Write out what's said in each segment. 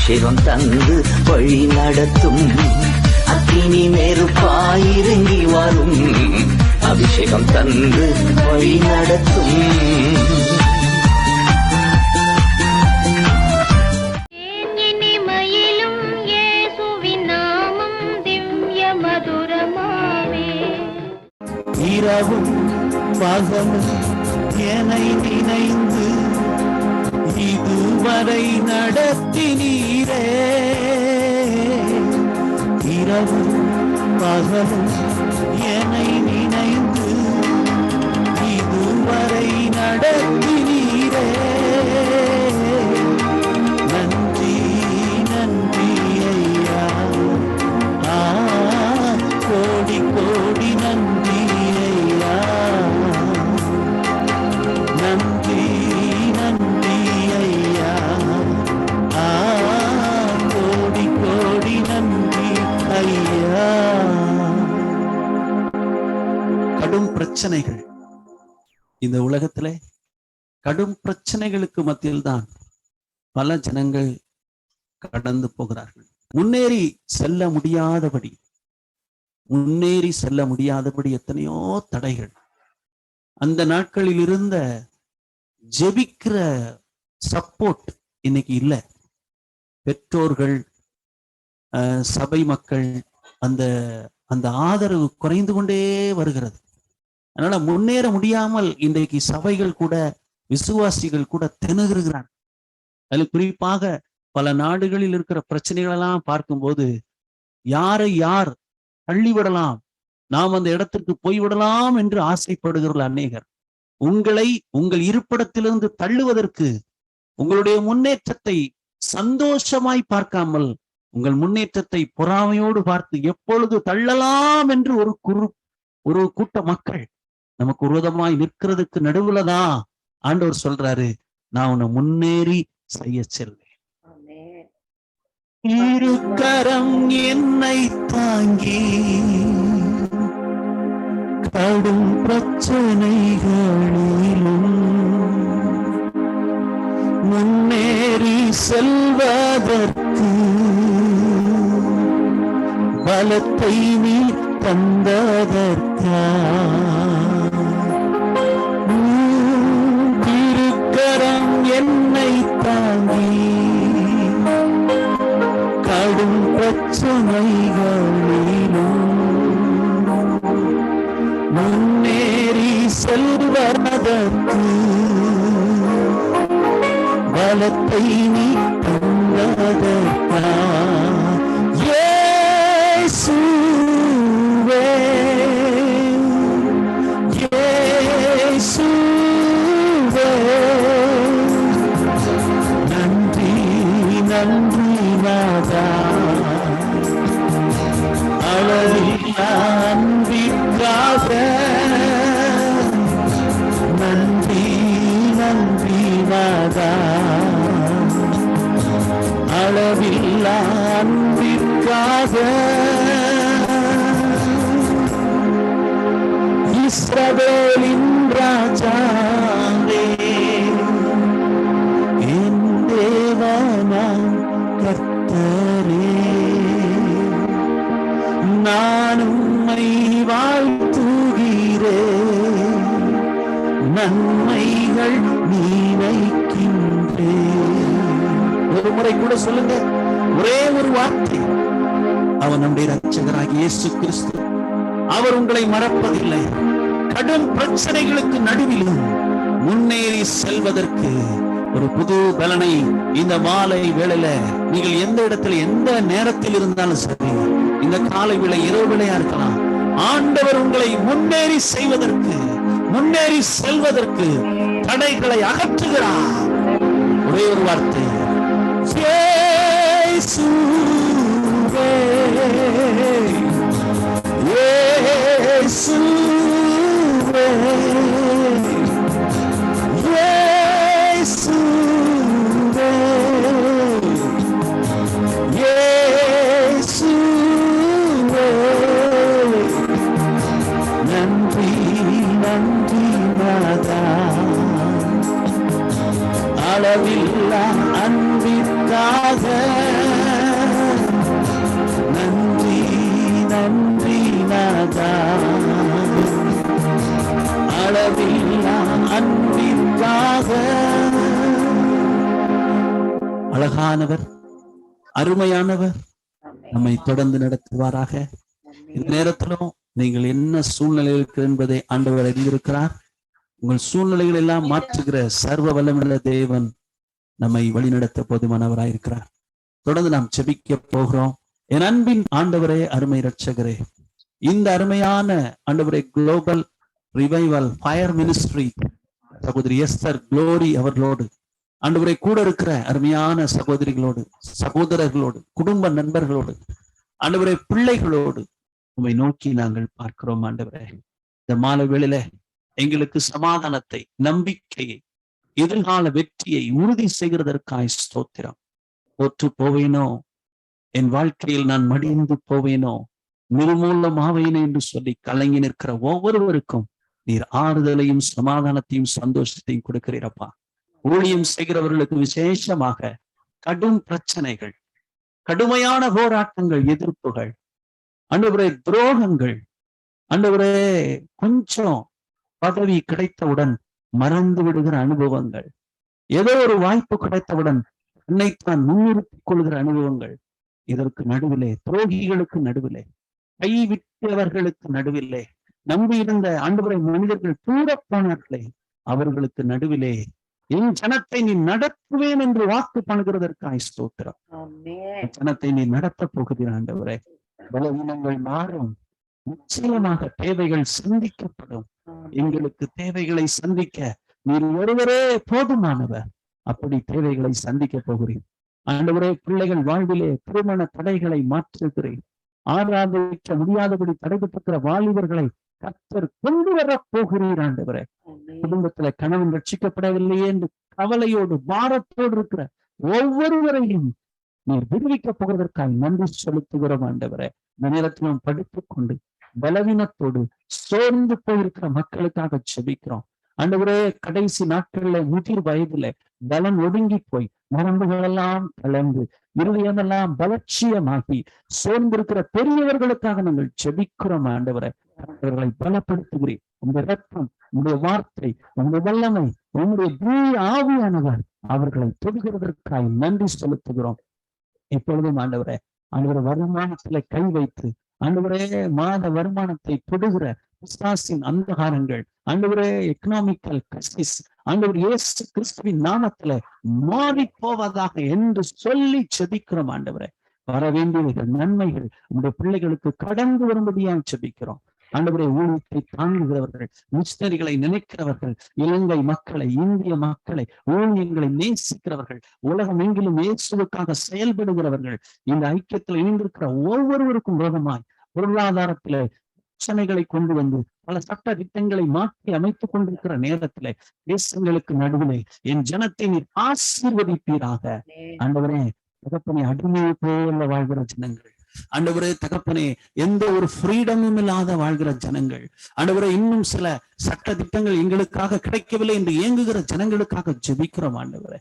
அபிஷேகம் தந்து வழி நடத்தும். அக்கினி நெருப்பாயிறங்கி வரும், அபிஷேகம் தந்து வழி நடத்தும். இரவும் பகலும் என்னை நினைந்து இதுவரை நடத்தினீரே. இரவும் பகலும் என்னை நினைந்து இதுவரை நடத்தினீரே. நன்றி நன்றி ஐயா, கோடி கோடி நன்றி ஐயா. நன்றி நன்றி ஐயா, கோடி கோடி நன்றி ஐயா. கடும் பிரச்சனைகள் இந்த உலகத்திலே, கடும் பிரச்சனைகளுக்கு மத்தியில் தான் பல ஜனங்கள் கடந்து போகிறார்கள். முன்னேறி செல்ல முடியாதபடி எத்தனையோ தடைகள். அந்த நாட்களில் இருந்த ஜெபிக்கிற சப்போர்ட் இன்னைக்கு இல்லை. பெற்றோர்கள், சபை மக்கள், அந்த அந்த ஆதரவு குறைந்து கொண்டே வருகிறது. அதனால முன்னேற முடியாமல் இன்றைக்கு சபைகள் கூட, விசுவாசிகள் கூட திணறுகிறார். அதில் குறிப்பாக பல நாடுகளில் இருக்கிற பிரச்சனைகள் எல்லாம் பார்க்கும்போது யாரை யார் தள்ளிவிடலாம், நாம் அந்த இடத்திற்கு போய்விடலாம் என்று ஆசைப்படுகிறவர்கள் அநேகர். உங்களை உங்கள் இருப்பிடத்திலிருந்து தள்ளுவதற்கு, உங்களுடைய முன்னேற்றத்தை சந்தோஷமாய் பார்க்காமல் உங்கள் முன்னேற்றத்தை பொறாமையோடு பார்த்து எப்பொழுது தள்ளலாம் என்று ஒரு கூட்ட மக்கள் நமக்கு விரோதமாய் நிற்கிறதுக்கு நடுவுலதான் ஆண்டவர் சொல்றாரு, நான் உன்னை முன்னேறி செய்ய செல்வேன். இருக்கரம் என்னை தாங்கி கடும் பிரச்சனைகளிலும் முன்னேறி செல்வதற்கு பலத்தை நீ தந்ததற்கா. திருக்கரம் என்னை தாங்கி கடும் பிரச்சனைகளிலும் முன்னேறி செல்வதற்கு பலத்தை நீ தந்ததற்கா. இயேசுவே, இயேசுவே, நன்றி நன்றி நாதா. அளவில்லா அன்பிற்காக நன்றி நன்றி நாதா. அளவில்லா அன்பிற்காக இஸ்ரவேலின் ராஜாவே, என் தேவனாம் கர்த்தரே, நான் உம்மை வாழ்த்துகிறேன், நன்மைகள் நினைக்கின்றேன். ஒரு முறை கூட சொல்லுங்க, ஒரே ஒரு வார்த்தை. அவன் நம்முடைய இரட்சகராகிய இயேசு கிறிஸ்து. அவர் உங்களை மறப்பதில்லை. கடும் பிரச்சனைகளுக்கு நடுவிலும் முன்னேறி செல்வதற்கு ஒரு புது பலனை இந்த மாலை வேளையில நீங்கள் எந்த இடத்துல எந்த நேரத்தில் இருந்தாலும் சரி, இந்த காலை வேளை இரவு வேளையா இருக்கலாம், ஆண்டவர் உங்களை முன்னேறி செல்வதற்கு தடைகளை அகற்றுகிறார். ஒரே ஒரு வார்த்தை, இயேசுவே, இயேசுவே, இயேசுவே, இயேசுவே, நன்றி நன்றி நாதா. அளவில்லா அன்பிற்காக நாதா அளவில்லா அன்பிற்காக. அழகானவர், அருமையானவர், நம்மை தொடர்ந்து நடத்துவாராக. இந்த நேரத்திலும் நீங்கள் என்ன சூழ்நிலை இருக்கு என்பதை ஆண்டவர் அறிந்திருக்கிறார். உங்கள் சூழ்நிலைகள் எல்லாம் மாற்றுகிற சர்வ வல்லமையுள்ள தேவன் நம்மை வழிநடத்த போதுமானவராயிருக்கிறார். தொடர்ந்து நாம் ஜெபிக்க போகிறோம். என் அன்பின் ஆண்டவரே, அருமை இரட்சகரே, இந்த அருமையான ஆண்டவரே குளோபல் ரிவைவல் ஃபயர் மினிஸ்ட்ரி சகோதரி எஸ்தர் குளோரி அவர்களோடு, ஆண்டவரே கூட இருக்கிற அருமையான சகோதரிகளோடு, சகோதரர்களோடு, குடும்ப நண்பர்களோடு, ஆண்டவரே பிள்ளைகளோடு உம்மை நோக்கி நாங்கள் பார்க்கிறோம். ஆண்டவரே, இந்த மாலை வேளையில எங்களுக்கு சமாதானத்தை, நம்பிக்கையை, எதிர்கால வெற்றியை உறுதி செய்கிறதற்காய் ஸ்தோத்திரம். தோற்று போவேனோ, என் வாழ்க்கையில் நான் மடிந்து போவேனோ, நிர்மூலமாவேனோ என்று சொல்லி கலங்கி நிற்கிற ஒவ்வொருவருக்கும் நீர் ஆறுதலையும் சமாதானத்தையும் சந்தோஷத்தையும் கொடுக்கிறீரப்பா. ஊழியம் செய்கிறவர்களுக்கு விசேஷமாக கடும் பிரச்சனைகள், கடுமையான போராட்டங்கள், எதிர்ப்புகள், ஆண்டவரே துரோகங்கள், ஆண்டவரே கொஞ்சம் பதவி கிடைத்தவுடன் மறந்து விடுகிற அனுபவங்கள், ஏதோ ஒரு வாய்ப்பு கிடைத்தவுடன் தன்னைத்தான் முன்னிறுத்திக் கொள்கிற அனுபவங்கள், இதற்கு நடுவிலே துரோகிகளுக்கு நடுவிலே, கைவிட்டவர்களுக்கு நடுவிலே, நம்பியிருந்த ஆண்டவரை மனிதர்கள் தூரப்போனார்களே அவர்களுக்கு நடுவிலே என் ஜனத்தை நீ நடத்துவேன் என்று வாக்கு பண்ணுகிறதற்காய் ஸ்தோத்திரம். ஜனத்தை நீ நடத்த போகிறீர் ஆண்டவரே. பலவீனங்கள் மாறும், நிச்சயமாக தேவைகள் சந்திக்கப்படும். எங்களுக்கு தேவைகளை சந்திக்க நீர் ஒருவரே போதுமானவர். அப்படி தேவைகளை சந்திக்க போகிறீர் ஆண்டவரே. பிள்ளைகள் வாழ்விலே திருமண தடைகளை மாற்றுகிறேன். ஆராதிக்க முடியாதபடி தடைபட்டிருக்கிற வாலிபர்களை கர்த்தர் கொண்டு வர போகிறீர் ஆண்டவரே. குடும்பத்துல கணவன் ரட்சிக்கப்படவில்லையே என்று கவலையோடு பாரத்தோடு இருக்கிற ஒவ்வொருவரையும் நீர் விடுவிக்க போகிறதற்காக நன்றி செலுத்துகிறோம் ஆண்டவரே. இந்த நேரத்திலும் படித்துக் கொண்டு பலவீனத்தோடு சோர்ந்து போயிருக்கிற மக்களுக்காக செபிக்கிறோம் ஆண்டவரே. கடைசி நாட்கள்ல முதிர் வயதுல பலன் ஒடுங்கி போய் நரம்புகள் எல்லாம் கலந்து இருதயமெல்லாம் பலட்சியமாகி சோர்ந்திருக்கிற பெரியவர்களுக்காக நாங்கள் செபிக்கிறோம் ஆண்டவரை. அவர்களை பலப்படுத்துகிறேன். உங்களுடைய ரத்தம், உங்களுடைய வார்த்தை, உங்களுடைய வல்லமை, உங்களுடைய தூய ஆவியானவர் அவர்களை தொடுகிறதற்காக நன்றி செலுத்துகிறோம். இப்பொழுதும் ஆண்டவரே, ஆண்டவரை வருமானத்துல கை வைத்து ஆண்டவரே மாத வருமானத்தை தொடுகிற பிசாசின் அந்தகாரங்கள், ஆண்டவரே எக்கனாமிக்கல் கிரைசிஸ், ஆண்டவர் இயேசு கிறிஸ்துவின் நாமத்துல மாறி போவதாக என்று சொல்லி செபிக்கிறோம் ஆண்டவரே. வர வேண்டியவைகள், நன்மைகள் உங்களுடைய பிள்ளைகளுக்கு கடந்து வரும்படியாக செபிக்கிறோம் ஆண்டவரே. ஊழியத்தை தாங்குகிறவர்கள், மிஷனரிகளை நினைக்கிறவர்கள், இலங்கை மக்களை, இந்திய மக்களை, ஊழியங்களை நேசிக்கிறவர்கள், உலகம் எங்கிலும் இயேசுவுக்காக செயல்படுகிறவர்கள், இந்த ஐக்கியத்தில் இணைந்திருக்கிற ஒவ்வொருவருக்கும் விரோதமாய் பொருளாதாரத்தில பிரச்சனைகளை கொண்டு வந்து பல சட்ட திட்டங்களை மாற்றி அமைத்துக் கொண்டிருக்கிற நேரத்திலே தேசங்களுக்கு நடுவிலே என் ஜனத்தை நீர் ஆசீர்வதிப்பீராக ஆண்டவரே. தகப்பனே, அடிமையை போல வாழ்கிற ஜனங்கள் ஆண்டவரே, தகப்பனே எந்த ஒரு ஃப்ரீடமும் இல்லாத வாழ்கிற ஜனங்கள் ஆண்டவரே, இன்னும் சில சட்ட திட்டங்கள் எங்களுக்காக கிடைக்கவில்லை என்று இயங்குகிற ஜனங்களுக்காக ஜெபிக்கிறோம் ஆண்டவரே.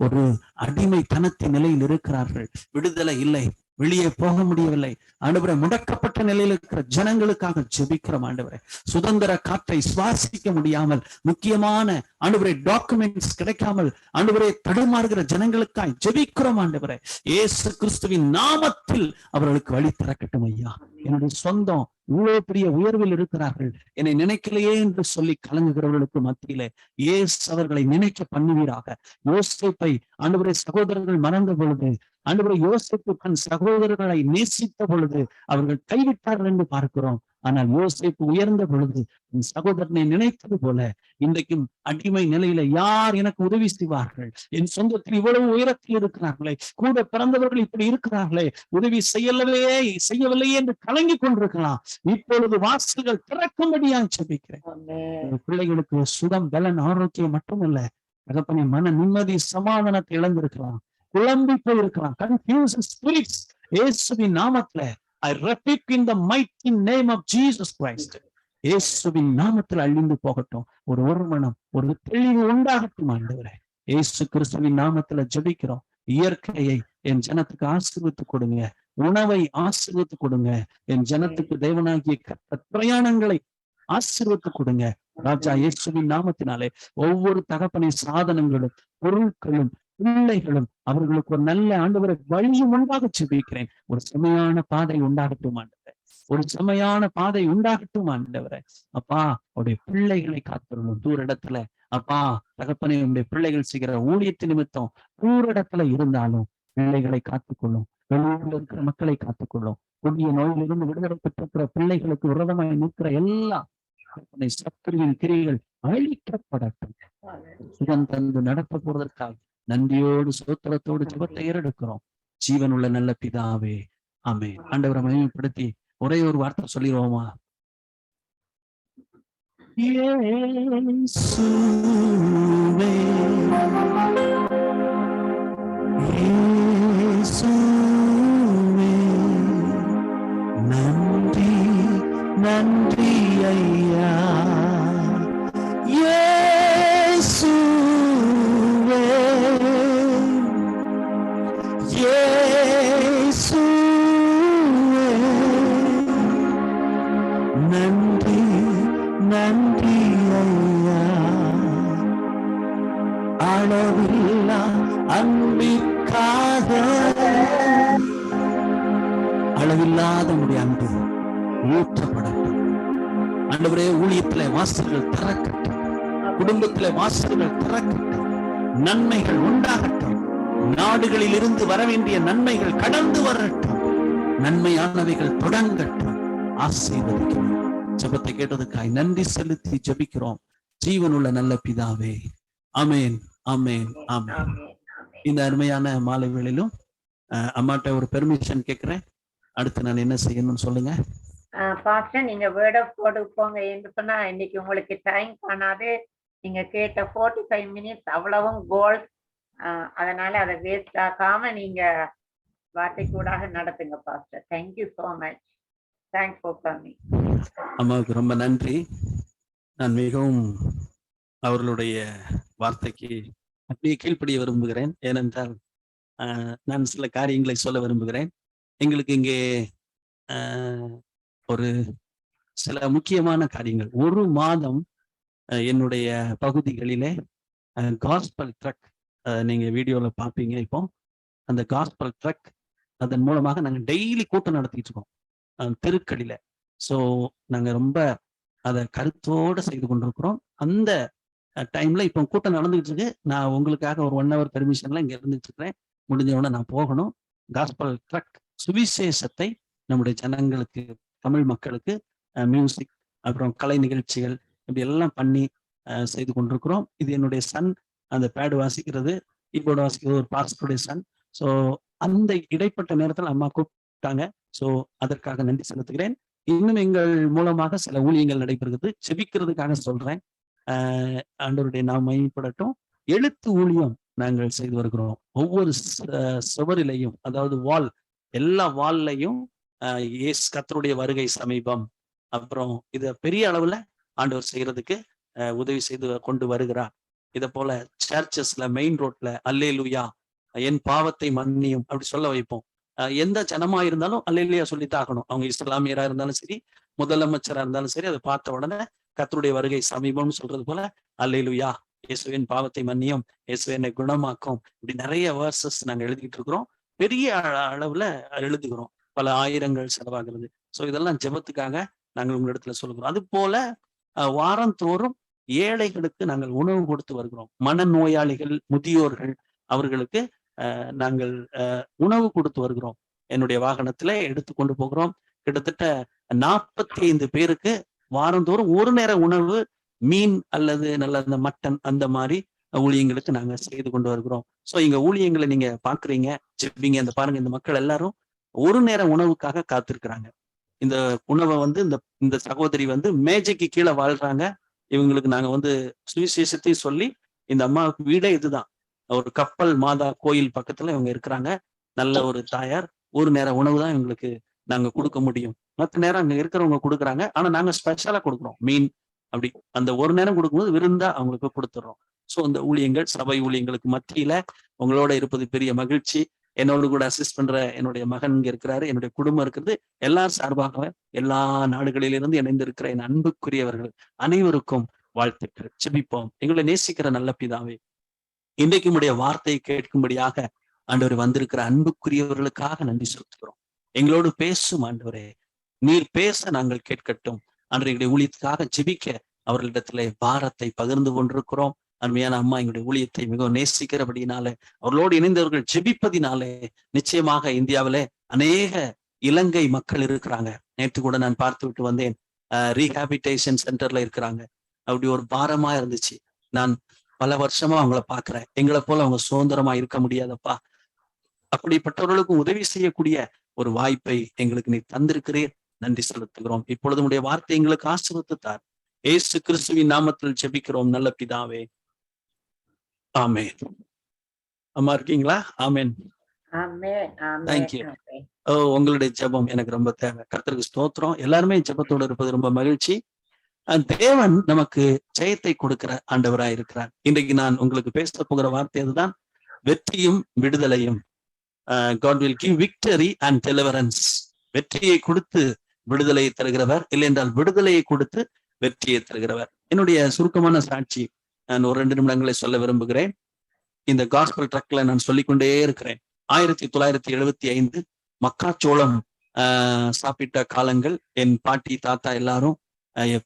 ஒரு அடிமைத்தனத்தின் நிலையில் இருக்கிறார்கள், விடுதலை இல்லை, வெளியே போக முடியவில்லை ஆண்டவரே. முடக்கப்பட்ட நிலையில் இருக்கிற ஜனங்களுக்காக ஜெபிக்கிறோம் ஆண்டவரே. சுதந்திர காற்றை சுவாசிக்க முடியாமல், முக்கியமான ஆண்டவரே டாக்குமெண்ட்ஸ் கிடைக்காமல் ஆண்டவரே தடுமாறுகிற ஜனங்களுக்காக ஜெபிக்கிறோம் ஆண்டவரே. இயேசு கிறிஸ்துவின் நாமத்தில் அவர்களுக்கு வழி திறக்கட்டும் ஐயா. என்னுடைய சொந்தம் இவ்வளவு பெரிய உயர்வில் இருக்கிறார்கள், என்னை நினைக்கலையே என்று சொல்லி கலங்குகிறவர்களுக்கு மத்தியிலே இயேசு அவர்களை நினைக்க பண்ணுவீராக. யோசேப்பை ஆண்டவரே சகோதரர்கள் மறந்த பொழுது, ஆண்டவரே யோசேப்பு தன் சகோதரர்களை நேசித்த பொழுது அவர்கள் கைவிட்டார்கள் என்று பார்க்கிறோம். ஆனால் யோசேப்பு உயர்ந்த பொழுது என் சகோதரனை நினைத்தது போல இன்றைக்கும் அடிமை நிலையில யார் எனக்கு உதவி செய்வார்கள்? என் சொந்தத்தில் இவ்வளவு உயரத்தில் இருக்கிறார்களே, கூட பிறந்தவர்கள் இப்படி இருக்கிறார்களே, உதவி செய்யவில்லையே என்று கலங்கி கொண்டிருக்கலாம். இப்பொழுது வாசல்கள் திறக்கும்படியாக ஜெபிக்கிறேன். பிள்ளைகளுக்கு சுகம், பலன், ஆரோக்கியம் மட்டுமல்ல தகப்பனே, மன நிம்மதி, சமாதானத்தை இழந்திருக்கலாம், குழம்பி போயிருக்கலாம், கன்ஃபியூஸ் ஸ்பிரிட்ஸ் இயேசுவின் நாமத்துல I rebuke in the mighty name of Jesus Christ. இயேசுவின் நாமத்தில் அழிந்து போகட்டும். ஒரு மனம், ஒரு தெளிவு உண்டாகட்டும் ஆண்டவரே. இயேசு கிறிஸ்துவின் நாமத்துல ஜெபிக்கிறோம். இயற்கையை என் ஜனத்துக்கு ஆசீர்வதித்து கொடுங்க. உணவை ஆசீர்வத்து கொடுங்க. என் ஜனத்துக்கு தேவனாகிய கர்த்தர் பிரயாணங்களை ஆசீர்வத்து கொடுங்க. ராஜா இயேசுவின் நாமத்தினாலே ஒவ்வொரு தகப்பனின் சாதனங்களும் பொருட்களும் பிள்ளைகளும் அவர்களுக்கு ஒரு நல்ல ஆண்டவரை வழியும் உண்டாக ஜெபிக்கிறேன். ஒரு செமையான பாதை உண்டாகட்டும் ஆண்டவரே, ஒரு செமையான பாதை உண்டாகட்டும் ஆண்டவரே. அப்பா, அவருடைய பிள்ளைகளை காத்துள்ளோம் தூர இடத்துல. அப்பா தகப்பனே, உடைய பிள்ளைகள் செய்கிற ஊழியத்து நிமித்தம் தூர இடத்துல இருந்தாலும் பிள்ளைகளை காத்துக்கொள்ளும். வெளியூர்ல இருக்கிற மக்களை காத்துக்கொள்ளும். கொடிய நோயிலிருந்து விடுதலை பெற்றிருக்கிற பிள்ளைகளுக்கு விரதமாய் நிற்கிற எல்லா சத்துருவின் கிரிகள் அழிக்கப்படட்டும். சுகம் தந்து நடத்த போவதற்காக நன்றியோடு சோத்திரத்தோடு ஜெபத்தை ஏறெடுக்கிறோம். ஜீவனுள்ள நல்ல பிதாவே, ஆமென். ஆண்டவரை மகிமைப்படுத்தி ஒரே ஒரு வார்த்தை சொல்லிடுவோமா? இயேசுவே, இயேசுவே, நன்றி நன்றி ஐயா. இயேசுவே, இயேசுவே, நன்றி நன்றி ஐயா. அளவில்லா அன்பிற்காக, அளவில்லாத உடைய அன்பு ஊற்றப்படட்டும். ஆண்டவரே, ஊழியத்திலே வாசல்கள் திறக்கட்டும், குடும்பத்திலே வாசல்கள் திறக்கட்டும், நன்மைகள் உண்டாகட்டும், நாடுகளில் இருந்து வர வேண்டிய நன்மைகள் கடந்து வரட்டும், நன்மையானவைகள் தொடங்கட்டும். ஆசீர்வதிக்கிறோம். ஜெபத்தை கேட்டதுக்காய் நன்றி செலுத்தி ஜெபிக்கிறோம். ஜீவனுள்ள நல்ல பிதாவே, ஆமென், ஆமென், ஆமென். இந்த அருமையான மாலை வேளையிலும் அம்மாட்ட ஒரு பெர்மிஷன் கேட்கிறேன். அடுத்து நான் என்ன செய்யணும்னு சொல்லுங்க. பாஸ்டர், நீங்க வேர்ட் ஆஃப் கோட் போங்க என்று சொன்னா இன்னைக்கு உங்களுக்கு டைம் காணாது. நீங்க கேட்ட 45 மினிட்ஸ் அவ்வளவும் கோல்ட். அதனால அதை வேஸ்ட் ஆக்காம நீங்க வார்த்தை கூடாக நடத்துங்க pastor. Thank you so much. Thanks for coming. அம்மாவுக்கு ரொம்ப நன்றி. நான் மிகவும் அவர்களுடைய வார்த்தைக்கு அப்படியே கீழ்ப்படிய விரும்புகிறேன். ஏனென்றால் நான் சில காரியங்களை சொல்ல விரும்புகிறேன். எங்களுக்கு இங்கே ஒரு சில முக்கியமான காரியங்கள். ஒரு மாதம் என்னுடைய பகுதிகளிலே காஸ்பல் ட்ரக், நீங்க வீடியோல பார்ப்பீங்க. இப்போ அந்த காஸ்பல் ட்ரக், அதன் மூலமாக நாங்க டெய்லி கூட்டம் நடத்திட்டு இருக்கோம் தெருக்களில. ஸோ நாங்க ரொம்ப அதை கருத்தோடு செய்து கொண்டிருக்கிறோம். அந்த டைம்ல இப்போ கூட்டம் நடந்துகிட்டு இருக்கு. நான் உங்களுக்காக ஒரு 1 hour பெர்மிஷன்ல இங்க இருந்துட்டு இருக்கிறேன். முடிஞ்சவொடனே நான் போகணும். காஸ்பல் ட்ரக் சுவிசேஷத்தை நம்முடைய ஜனங்களுக்கு, தமிழ் மக்களுக்கு மியூசிக், அப்புறம் கலை நிகழ்ச்சிகள் இப்படி எல்லாம் பண்ணி செய்து கொண்டிருக்கிறோம். இது என்னுடைய சன், அந்த பேடு வாசிக்கிறது, கீபோர்டு வாசிக்கிறது ஒரு பாஸ்டருடைய சன். ஸோ அந்த இடைப்பட்ட நேரத்தில் அம்மா கூப்பிட்டாங்க. ஸோ அதற்காக நன்றி செலுத்துகிறேன். இன்னும் எங்கள் மூலமாக சில ஊழியங்கள் நடைபெறுகிறது. செபிக்கிறதுக்காக சொல்றேன். ஆண்டவருடைய நாம் மகிமைப்படட்டும். எழுத்து ஊழியம் நாங்கள் செய்து வருகிறோம். ஒவ்வொரு சுவரிலையும், அதாவது வால், எல்லா வால்லையும் கர்த்தருடைய வருகை சமீபம், அப்புறம் இத பெரிய அளவுல ஆண்டவர் செய்யறதுக்கு உதவி செய்து கொண்டு வருகிறார். இத போல சர்ச்சஸ்ல, மெயின் ரோட்ல அல்லேலூயா, என் பாவத்தை மன்னியும் அப்படி சொல்ல வைப்போம். எந்த ஜனமா இருந்தாலும் அல்லேலூயா சொல்லித்தான் ஆகணும். அவங்க இஸ்லாமியரா இருந்தாலும் சரி, முதலமைச்சரா இருந்தாலும் சரி, அதை பார்த்த உடனே கர்த்தருடைய வருகை சமீபம்னு சொல்றது போல அல்லேலூயா, இயேசுவின் பாவத்தை மன்னியும், இயேசுவை என்னை குணமாக்கும், இப்படி நிறைய வேர்சஸ் நாங்க எழுதிட்டு இருக்கிறோம். பெரிய அளவுல எழுதுகிறோம். பல ஆயிரங்கள் செலவாகிறது. ஸோ இதெல்லாம் ஜெபத்துக்காக நாங்கள் உங்களிடத்துல சொல்லுகிறோம். அது போல வாரந்தோறும் ஏழைகளுக்கு நாங்கள் உணவு கொடுத்து வருகிறோம். மனநோயாளிகள், முதியோர்கள், அவர்களுக்கு நாங்கள் உணவு கொடுத்து வருகிறோம். என்னுடைய வாகனத்துல எடுத்து கொண்டு போகிறோம். கிட்டத்தட்ட 45 பேருக்கு வாரந்தோறும் ஒரு நேர உணவு, மீன் அல்லது நல்ல அந்த மட்டன், அந்த மாதிரி ஊழியங்களுக்கு நாங்க செய்து கொண்டு வருகிறோம். ஸோ இங்க ஊழியங்களை நீங்க பாக்குறீங்க, ஜெபிங்க. இந்த பாருங்க, இந்த மக்கள் எல்லாரும் ஒரு நேர உணவுக்காக காத்திருக்கிறாங்க. இந்த உணவை இந்த சகோதரி மேஜைக்கு கீழே வாழ்றாங்க. இவங்களுக்கு நாங்க சுவிசேஷத்தையும் சொல்லி, இந்த அம்மாவுக்கு வீடே இதுதான். ஒரு கப்பல் மாதா கோயில் பக்கத்துல இவங்க இருக்கிறாங்க. நல்ல ஒரு தாயார். ஒரு நேர உணவு தான் இவங்களுக்கு நாங்க கொடுக்க முடியும். மற்ற நேரம் அங்க இருக்கிறவங்க கொடுக்குறாங்க. ஆனா நாங்க ஸ்பெஷலா கொடுக்குறோம், மீன் அப்படி. அந்த ஒரு நேரம் கொடுக்கும்போது விருந்தா அவங்களுக்கு கொடுத்துடுறோம். ஸோ அந்த ஊழியங்கள், சபை ஊழியங்களுக்கு மத்தியில உங்களோட இருப்பது பெரிய மகிழ்ச்சி. என்னோடு கூட அசிஸ்ட் பண்ற என்னுடைய மகன் இங்க இருக்கிறாரு, என்னுடைய குடும்பம் இருக்கிறது. எல்லார் சார்பாக எல்லா நாடுகளிலிருந்து இணைந்திருக்கிற என் அன்புக்குரியவர்கள் அனைவருக்கும் வாழ்த்துக்கள். ஜெபிப்போம். எங்களை நேசிக்கிற நல்ல பிதாவே, இன்றைக்கு உடைய வார்த்தையை கேட்கும்படியாக ஆண்டவர் வந்திருக்கிற அன்புக்குரியவர்களுக்காக நன்றி செலுத்துகிறோம். எங்களோடு பேசும் ஆண்டவரே, நீர் பேச நாங்கள் கேட்கட்டும். அன்றைய ஊழியத்துக்காக ஜெபிக்க அவர்களிடத்திலே பாரத்தை பகிர்ந்து கொண்டிருக்கிறோம். அருமையான அம்மா எங்களுடைய ஊழியத்தை மிகவும் நேசிக்கிறபடினாலே, அவர்களோடு இணைந்தவர்கள் ஜெபிப்பதினாலே நிச்சயமாக இந்தியாவிலே அநேக இலங்கை மக்கள் இருக்கிறாங்க. நேற்று கூட நான் பார்த்து விட்டு வந்தேன். ரீஹாபிடேஷன் சென்டர்ல இருக்கிறாங்க. அப்படி ஒரு பாரமா இருந்துச்சு. நான் பல வருஷமா அவங்கள பாக்குறேன். எங்களை போல அவங்க சுதந்திரமா இருக்க முடியாதப்பா. அப்படிப்பட்டவர்களுக்கு உதவி செய்யக்கூடிய ஒரு வாய்ப்பை எங்களுக்கு நீ தந்திருக்கிறீர். நன்றி செலுத்துகிறோம். இப்பொழுது உடைய வார்த்தை எங்களுக்கு ஆசீர்வதித்தார். இயேசு கிறிஸ்துவின் நாமத்தில் ஜெபிக்கிறோம் நல்ல பிதாவே, ஆமென். அம்மா இருக்கீங்களா? ஆமென். தேங்க்யூ. உங்களுடைய ஜெபம் எனக்கு ரொம்ப தேவை. கர்த்தருக்கு ஸ்தோத்திரம். எல்லாருமே ஜெபத்தோடு இருப்பது ரொம்ப மகிழ்ச்சி. தேவன் நமக்கு ஜெயத்தை கொடுக்கிற ஆண்டவராய் இருக்கிறார். இன்றைக்கு நான் உங்களுக்கு பேச போகிற வார்த்தை அதுதான், வெற்றியும் விடுதலையும். God will give victory and deliverance. வெற்றியை கொடுத்து விடுதலையை தருகிறவர், இல்லை என்றால் விடுதலையை கொடுத்து வெற்றியை தருகிறவர். என்னுடைய சுருக்கமான சாட்சி நான் ஒரு 2 நிமிடங்களை சொல்ல விரும்புகிறேன். இந்த காஸ்பல் ட்ரக்ல நான் சொல்லிக்கொண்டே இருக்கிறேன். 1975 மக்காச்சோளம் சாப்பிட்ட காலங்கள். என் பாட்டி தாத்தா எல்லாரும்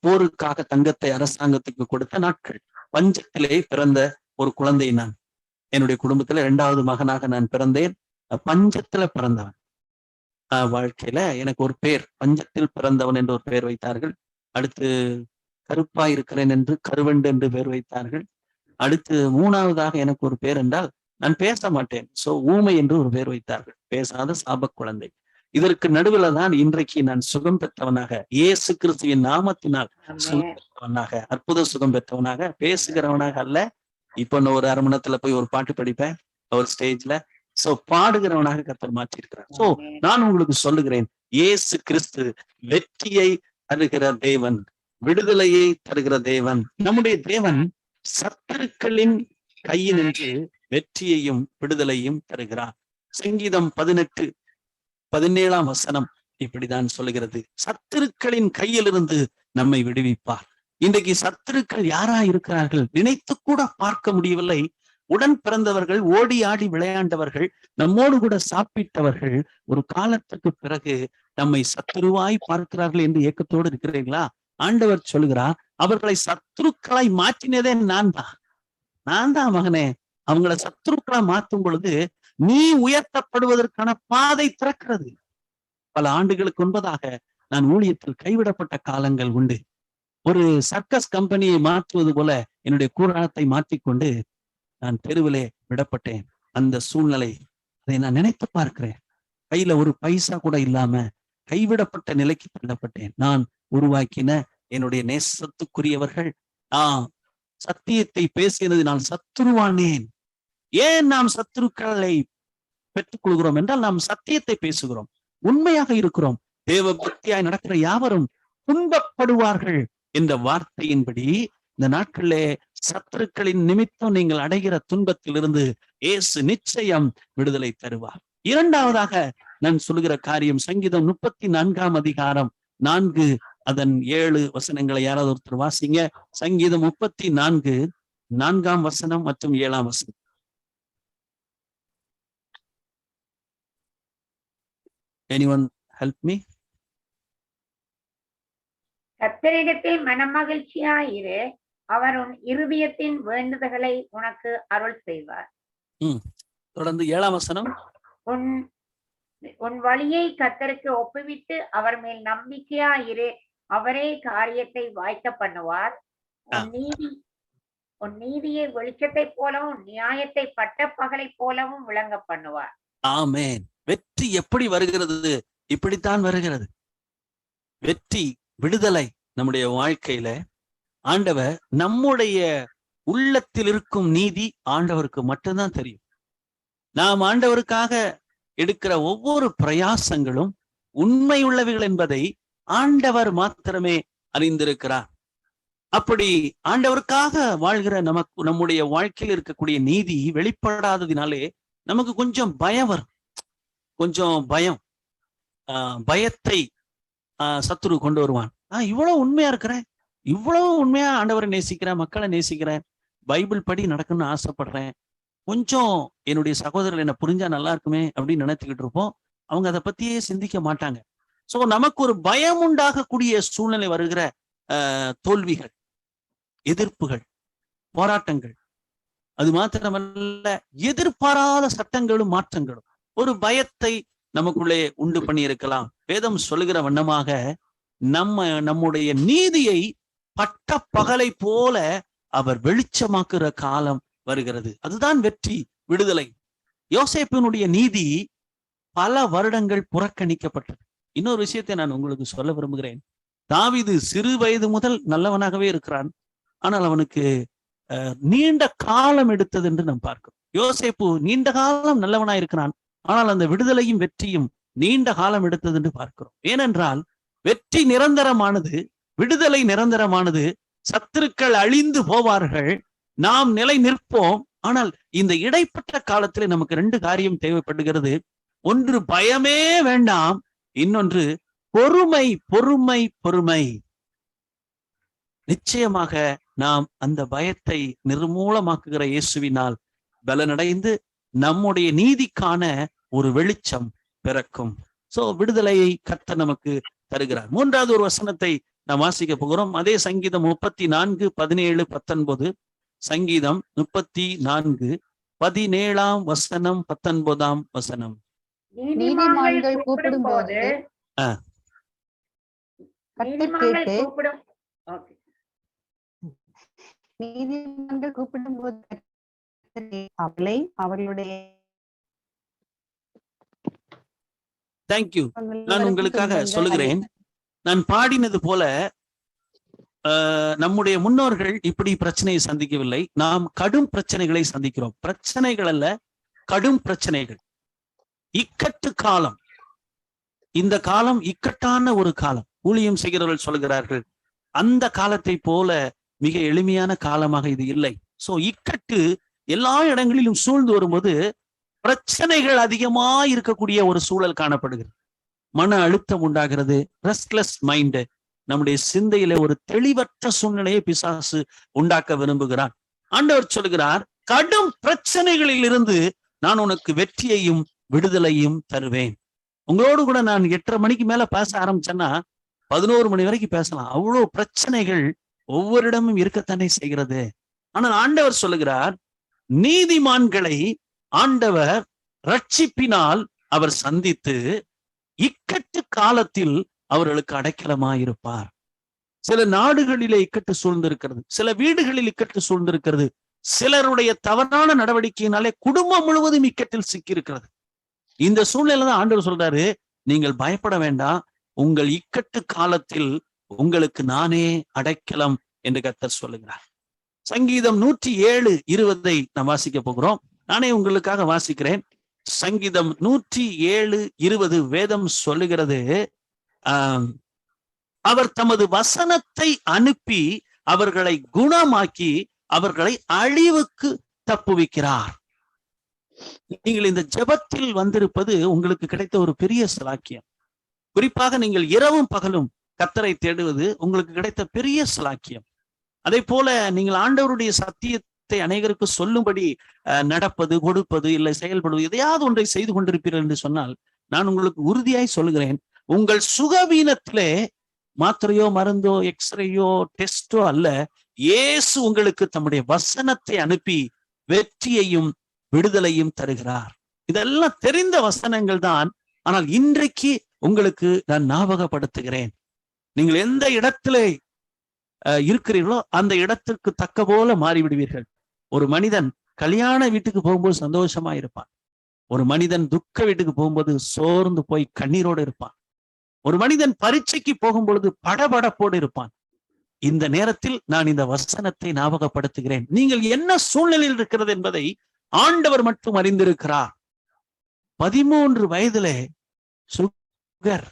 போருக்காக தங்கத்தை அரசாங்கத்துக்கு கொடுத்த நாட்கள். பஞ்சத்திலே பிறந்த ஒரு குழந்தை நான். என்னுடைய குடும்பத்துல 2வது மகனாக நான் பிறந்தேன். பஞ்சத்துல பிறந்தவன். வாழ்க்கையில எனக்கு ஒரு பேர், பஞ்சத்தில் பிறந்தவன் என்று ஒரு பெயர் வைத்தார்கள். அடுத்து கருப்பா இருக்கிறேன் என்று கருவண்டு என்று பெயர் வைத்தார்கள். அடுத்து 3வதாக எனக்கு ஒரு பேர் என்றால் நான் பேச மாட்டேன், சோ ஊமை என்று ஒரு பெயர் வைத்தார்கள். பேசாத சாப குழந்தை. இதற்கு நடுவுல தான் இன்றைக்கு நான் சுகம் பெற்றவனாக, இயேசு கிறிஸ்துவின் நாமத்தினால் சுகம் பெற்றவனாக, அற்புத சுகம் பெற்றவனாக, பேசுகிறவனாக அல்ல. இப்ப நான் ஒரு 1/2 மணி நேரத்துல போய் ஒரு பாட்டு படிப்பேன் ஒரு ஸ்டேஜ்ல. சோ பாடுகிறவனாக கர்த்தர் மாற்றி இருக்கிறார். சோ நான் உங்களுக்கு சொல்லுகிறேன், இயேசு கிறிஸ்து வெற்றியை தருகிற தேவன், விடுதலையை தருகிற தேவன். நம்முடைய தேவன் சத்துருக்களின் கையில் நின்று வெற்றியையும் விடுதலையும் தருகிறார். சங்கீதம் 18:17 இப்படிதான் சொல்லுகிறது, சத்துருக்களின் கையிலிருந்து நம்மை விடுவிப்பார். இன்றைக்கு சத்துருக்கள் யாரா இருக்கிறார்கள் நினைத்து கூட பார்க்க முடியவில்லை. உடன் பிறந்தவர்கள், ஓடி ஆடி விளையாண்டவர்கள், நம்மோடு கூட சாப்பிட்டவர்கள், ஒரு காலத்துக்கு பிறகு நம்மை சத்துருவாய் பார்க்கிறார்கள் என்று ஏக்கத்தோடு இருக்கிறீர்களா? ஆண்டவர் சொல்கிறார், அவர்களை சத்துருக்களாய் மாற்றினதே நான் தான் மகனே. அவங்கள சத்துருக்களா மாற்றும் பொழுது நீ உயர்த்தப்படுவதற்கான பாதை திறக்கிறது. பல ஆண்டுகளுக்கு முன்பதாக நான் ஊழியத்தில் கைவிடப்பட்ட காலங்கள் உண்டு. ஒரு சர்க்கஸ் கம்பெனியை மாற்றுவது போல என்னுடைய கூடாரத்தை மாற்றிக்கொண்டு நான் தெருவிலே விடப்பட்டேன். அந்த சூழ்நிலை, அதை நான் நினைத்து பார்க்கிறேன். கையில ஒரு பைசா கூட இல்லாம கைவிடப்பட்ட நிலைக்கு தள்ளப்பட்டேன். நான் உருவாக்கின என்னுடைய நேசத்துக்குரியவர்கள் சத்தியத்தை பேசியதினால் சத்துருவானேன். ஏன் நாம் சத்துருக்களை பெற்றுக் கொள்கிறோம் என்றால் நாம் சத்தியத்தை பேசுகிறோம், உண்மையாக இருக்கிறோம். தேவ பக்தியாய் நடக்கிற யாவரும் துன்பப்படுவார்கள் என்ற வார்த்தையின்படி இந்த நாட்களிலே சத்துருக்களின் நிமித்தம் நீங்கள் அடைகிற துன்பத்திலிருந்து இயேசு நிச்சயம் விடுதலை தருவார். 2வதாக நான் சொல்லுகிற காரியம் சங்கீதம் 34:4 அதன் 7 வசனங்களை யாராவது ஒருத்தர் வாசிங்க. சங்கீதம் 34:4 மற்றும் 7. Anyone help me? கர்த்தரிடத்தில் மனமகிழ்ச்சியாயிரு, அவர் உன் இருதயத்தின் வேண்டுதல்களை உனக்கு அருள் செய்வார். தொடர்ந்து 7 உன் வழியை கர்த்தருக்கு ஒப்புவித்து அவர் மேல் நம்பிக்கையாயிரு, அவரே காரியத்தை வாய்க்க பண்ணுவார். உன் நீதியை வெளிச்சத்தை போலவும் நியாயத்தை பட்ட பகலை போலவும் விளங்க பண்ணுவார். ஆமென். வெற்றி எப்படி வருகிறது? இப்படித்தான் வருகிறது. வெற்றி, விடுதலை நம்முடைய வாழ்க்கையில ஆண்டவர், நம்முடைய உள்ளத்தில் இருக்கும் நீதி ஆண்டவருக்கு மட்டும்தான் தெரியும். நாம் ஆண்டவருக்காக எடுக்கிற ஒவ்வொரு பிரயாசங்களும் உண்மை உள்ளவைகள் என்பதை ஆண்டவர் மாத்திரமே அறிந்திருக்கிறார். அப்படி ஆண்டவருக்காக வாழ்கிற நம்முடைய வாழ்க்கையில் இருக்கக்கூடிய நீதி வெளிப்படாததினாலே நமக்கு கொஞ்சம் பயம் வரும். கொஞ்சம் பயம், பயத்தை சத்துரு கொண்டு வருவான். இவ்வளவு உண்மையா இருக்கிறேன், இவ்வளவு உண்மையா ஆண்டவரை நேசிக்கிறேன், மக்களை நேசிக்கிறேன், பைபிள் படி நடக்கணும்னு ஆசைப்படுறேன், கொஞ்சம் என்னுடைய சகோதரர்கள் என்ன புரிஞ்சா நல்லா இருக்குமே அப்படின்னு நினைத்துக்கிட்டு இருப்போம். அவங்க அதை பத்தியே சிந்திக்க மாட்டாங்க. சோ நமக்கு ஒரு பயம் உண்டாகக்கூடிய சூழ்நிலை வருகிற தோல்விகள், எதிர்ப்புகள், போராட்டங்கள், அது மாத்திரமல்ல எதிர்பாராத சட்டங்களும் மாற்றங்களும் ஒரு பயத்தை நமக்குள்ளே உண்டு பண்ணி இருக்கலாம். வேதம் சொல்லுகிற வண்ணமாக நம்முடைய நீதியை பட்ட பகலை போல அவர் வெளிச்சமாக்குற காலம் வருகிறது. அதுதான் வெற்றி, விடுதலை. யோசேப்பினுடைய நீதி பல வருடங்கள் புறக்கணிக்கப்பட்டது. இன்னொரு விஷயத்தை நான் உங்களுக்கு சொல்ல விரும்புகிறேன். தாவீது சிறு வயது முதல் நல்லவனாகவே இருக்கிறான், ஆனால் அவனுக்கு நீண்ட காலம் எடுத்தது என்று நாம் பார்க்கிறோம். யோசேப்பு நீண்ட காலம் நல்லவனாயிருக்கிறான், ஆனால் அந்த விடுதலையும் வெற்றியும் நீண்ட காலம் எடுத்தது என்று பார்க்கிறோம். ஏனென்றால் வெற்றி நிரந்தரமானது, விடுதலை நிரந்தரமானது. சத்துருக்கள் அழிந்து போவார்கள், நாம் நிலை நிற்போம். ஆனால் இந்த இடைப்பட்ட காலத்திலே நமக்கு 2 காரியம் தேவைப்படுகிறது. ஒன்று பயமே வேண்டாம், இன்னொன்று பொறுமை. பொறுமை பொறுமை. நிச்சயமாக நாம் அந்த பயத்தை நிர்மூலமாக்குகிற இயேசுவினால் பலனடைந்து நம்முடைய நீதிக்கான ஒரு வெளிச்சம் பிறக்கும். சோ விடுதலையை கர்த்தர் நமக்கு தருகிறார். 3வது ஒரு வசனத்தை நாம் வாசிக்க போகிறோம். அதே சங்கீதம் 34, 17, 19. சங்கீதம் 34, 17ஆம் வசனம், 19ஆம் வசனம். நீதிமான்கள் கூப்பிடும்போது நீதிமான்கள் கூப்பிடும்போது அவர்களுடைய தேங்க்யூ. நான் உங்களுக்காக சொல்லுகிறேன், நான் பாடினது போல நம்முடைய முன்னோர்கள் இப்படி பிரச்சனையை சந்திக்கவில்லை. நாம் கடும் பிரச்சனைகளை சந்திக்கிறோம். பிரச்சனைகள் அல்ல, கடும் பிரச்சனைகள். இக்கட்டு காலம். இந்த காலம் இக்கட்டான ஒரு காலம். ஊழியம் செய்கிறவர்கள் சொல்கிறார்கள், அந்த காலத்தை போல மிக எளிமையான காலமாக இது இல்லை. சோ இக்கட்டு எல்லா இடங்களிலும் சூழ்ந்து வரும்போது பிரச்சனைகள் அதிகமா இருக்கக்கூடிய ஒரு சூழல் காணப்படுகிறது. மன அழுத்தம் உண்டாகிறது, ரெஸ்ட்லெஸ் மைண்ட். நம்முடைய சிந்தையில ஒரு தெளிவற்ற சூழ்நிலையை பிசாசு உண்டாக்க விரும்புகிறார். ஆண்டவர் சொல்கிறார், கடும் பிரச்சனைகளில் இருந்து நான் உனக்கு வெற்றியையும் விடுதலையும் தருவேன். உங்களோடு கூட நான் 8:30 மணிக்கு மேல பேச ஆரம்பிச்சேன்னா 11 மணி வரைக்கும் பேசலாம். அவ்வளவு பிரச்சனைகள் ஒவ்வொரு இடமும் இருக்கத்தானே செய்கிறது. ஆனால் ஆண்டவர் சொல்லுகிறார், நீதிமான்களை ஆண்டவர் ரட்சிப்பினால் அவர் சந்தித்து இக்கட்டு காலத்தில் அவர்களுக்கு அடைக்கலமாயிருப்பார். சில நாடுகளிலே இக்கட்டு சூழ்ந்திருக்கிறது, சில வீடுகளில் இக்கட்டு சூழ்ந்திருக்கிறது, சிலருடைய தவறான நடவடிக்கையினாலே குடும்பம் முழுவதும் இக்கட்டில் சிக்கியிருக்கிறது. இந்த சூழ்நிலை தான் ஆண்டவர் சொல்றாரு, நீங்கள் பயப்பட வேண்டாம், உங்கள் இக்கட்டு காலத்தில் உங்களுக்கு நானே அடைக்கலம் என்று கர்த்தர் சொல்லுகிறார். சங்கீதம் 107:20 நாம் வாசிக்க போகிறோம். நானே உங்களுக்காக வாசிக்கிறேன். சங்கீதம் 107:20 வேதம் சொல்லுகிறது, அவர் தமது வசனத்தை அனுப்பி அவர்களை குணமாக்கி அவர்களை அழிவுக்கு தப்புவிக்கிறார். நீங்கள் இந்த ஜெபத்தில் வந்திருப்பது உங்களுக்கு கிடைத்த ஒரு பெரிய சிலாக்கியம். குறிப்பாக நீங்கள் இரவும் பகலும் கர்த்தரை தேடுவது உங்களுக்கு கிடைத்த பெரிய சிலாக்கியம். அதே போல நீங்கள் ஆண்டவருடைய சத்தியத்தை அநேகருக்கு சொல்லும்படி நடப்பது, கொடுப்பது, இல்லை செயல்படுவது, எதையாவது ஒன்றை செய்து கொண்டிருப்பீர்கள் என்று சொன்னால் நான் உங்களுக்கு உறுதியாய் சொல்லுகிறேன், உங்கள் சுகவீனத்திலே மாத்திரையோ மருந்தோ எக்ஸ்ரேயோ டெஸ்டோ அல்ல, இயேசு உங்களுக்கு தம்முடைய வசனத்தை அனுப்பி வெற்றியையும் விடுதலையும் தருகிறார். இதெல்லாம் தெரிந்த வசனங்கள் தான். ஆனால் இன்றைக்கு உங்களுக்கு நான் ஞாபகப்படுத்துகிறேன், நீங்கள் எந்த இடத்திலே இருக்கிறீர்களோ அந்த இடத்திற்கு தக்க போல மாறிவிடுவீர்கள். ஒரு மனிதன் கல்யாண வீட்டுக்கு போகும்போது சந்தோஷமா இருப்பான். ஒரு மனிதன் துக்க வீட்டுக்கு போகும்போது சோர்ந்து போய் கண்ணீரோடு இருப்பான். ஒரு மனிதன் பரீட்சைக்கு போகும் பொழுது படபடப்போடு இருப்பான். இந்த நேரத்தில் நான் இந்த வசனத்தை ஞாபகப்படுத்துகிறேன். நீங்கள் என்ன சூழ்நிலையில் இருக்கிறது என்பதை ஆண்டவர் மட்டும் அறிந்திருக்கிறார். 13 வயதிலே சுகர்,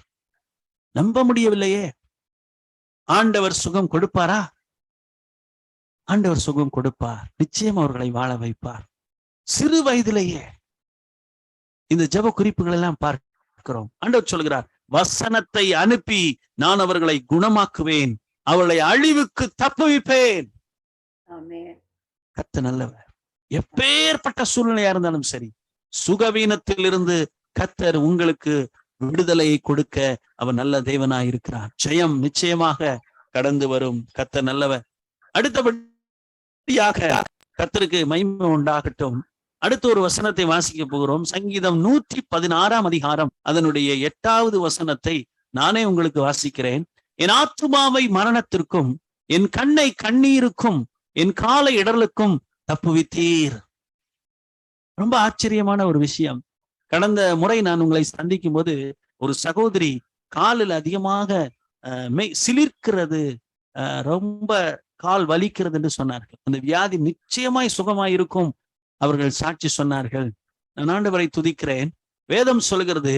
நம்ப முடியவில்லையே. ஆண்டவர் சுகம் கொடுப்பாரா? ஆண்டவர் சுகம் கொடுப்பார். நிச்சயம் அவர்களை வாழ வைப்பார். சிறு வயதிலேயே இந்த ஜெப குறிப்புகள் எல்லாம் பார்க்கிறோம். ஆண்டவர் சொல்கிறார், வசனத்தை அனுப்பி நான் அவர்களை குணமாக்குவேன், அவர்களை அழிவுக்கு தப்புவிப்பேன். கர்த்தர் நல்லவர். எப்பேற்பட்ட சூழ்நிலையா இருந்தாலும் சரி, சுகவீனத்தில் இருந்து கர்த்தர் உங்களுக்கு விடுதலையை கொடுக்க அவர் நல்ல தேவனாய் இருக்கிறார். ஜெயம் நிச்சயமாக கடந்து வரும். கர்த்தர் நல்லவர். அடுத்தபடியாக கர்த்தருக்கு மகிமை உண்டாகட்டும். அடுத்த ஒரு வசனத்தை வாசிக்க போகிறோம். சங்கீதம் 116 அதிகாரம் அதனுடைய 8வது வசனத்தை நானே உங்களுக்கு வாசிக்கிறேன். என் ஆத்துமாவை மரணத்திற்கும், என் கண்ணை கண்ணீருக்கும், என் காலை இடர்களுக்கும் தப்புவித்தீர். ரொம்ப ஆச்சரியமான ஒரு விஷயம். கடந்த முறை நான் உங்களை சந்திக்கும் போது ஒரு சகோதரி காலில் அதிகமாக சிலிர்க்கிறது, ரொம்ப கால் வலிக்கிறது என்று சொன்னார்கள். அந்த வியாதி நிச்சயமாய் சுகமாய் இருக்கும் அவர்கள் சாட்சி சொன்னார்கள். நான் ஆண்டவரை துதிக்கிறேன். வேதம் சொல்கிறது,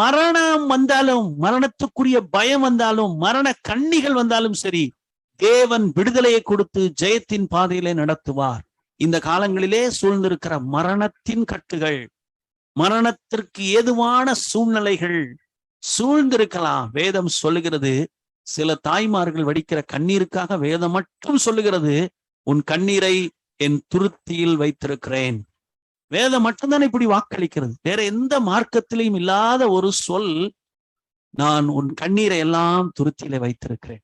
மரணம் வந்தாலும், மரணத்துக்குரிய பயம் வந்தாலும், மரண கண்ணிகள் வந்தாலும் சரி, தேவன் விடுதலையை கொடுத்து ஜெயத்தின் பாதையிலே நடத்துவார். இந்த காலங்களிலே சூழ்ந்திருக்கிற மரணத்தின் கட்டுகள், மரணத்திற்கு ஏதுவான சூழ்நிலைகள் சூழ்ந்திருக்கலாம். வேதம் சொல்லுகிறது, சில தாய்மார்கள் வடிக்கிற கண்ணீருக்காக வேதம் மட்டும் சொல்லுகிறது, உன் கண்ணீரை என் துருத்தியில் வைத்திருக்கிறேன். வேதம் மட்டும்தான் இப்படி வாக்களிக்கிறது. வேற எந்த மார்க்கத்திலையும் இல்லாத ஒரு சொல், நான் உன் கண்ணீரை எல்லாம் துருத்தியில வைத்திருக்கிறேன்.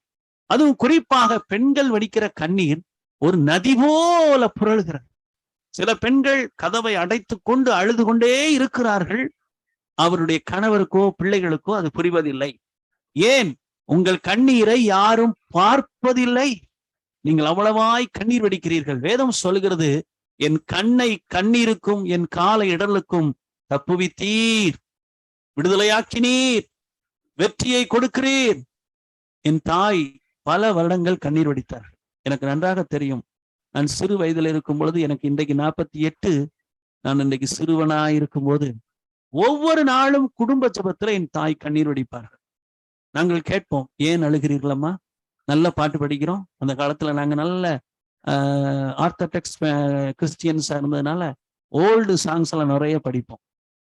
அதுவும் குறிப்பாக பெண்கள் வடிக்கிற கண்ணீர் ஒரு நதி போல புரளுகிறது. சில பெண்கள் கதவை அடைத்து கொண்டு அழுது கொண்டே இருக்கிறார்கள். அவருடைய கணவருக்கோ பிள்ளைகளுக்கோ அது புரிவதில்லை. ஏன்? உங்கள் கண்ணீரை யாரும் பார்ப்பதில்லை. நீங்கள் அவ்வளவாய் கண்ணீர் வடிக்கிறீர்கள். வேதம் சொல்கிறது, என் கண்ணை கண்ணீருக்கும், என் காலை இடர்களுக்கும் தப்புவித்தீர், விடுதலையாக்கினீர், வெற்றியை கொடுக்கிறீர். என் தாய் பல வருடங்கள் கண்ணீர் வடித்தார். எனக்கு நன்றாக தெரியும். நான் சிறு வயதில் இருக்கும் பொழுது, எனக்கு இன்றைக்கு 48, நான் இன்றைக்கு சிறுவனாய் இருக்கும் போது ஒவ்வொரு நாளும் குடும்ப ஜெபத்துல என் தாய் கண்ணீர் வடிப்பார்கள். நாங்கள் கேட்போம், ஏன் அழுகிறீர்களம்மா? நல்ல பாட்டு படிக்கிறோம். அந்த காலத்துல நாங்க நல்ல ஆர்த்தடாக்ஸ் கிறிஸ்டியன்ஸா இருந்ததுனால ஓல்டு சாங்ஸ் எல்லாம் நிறைய படிப்போம்.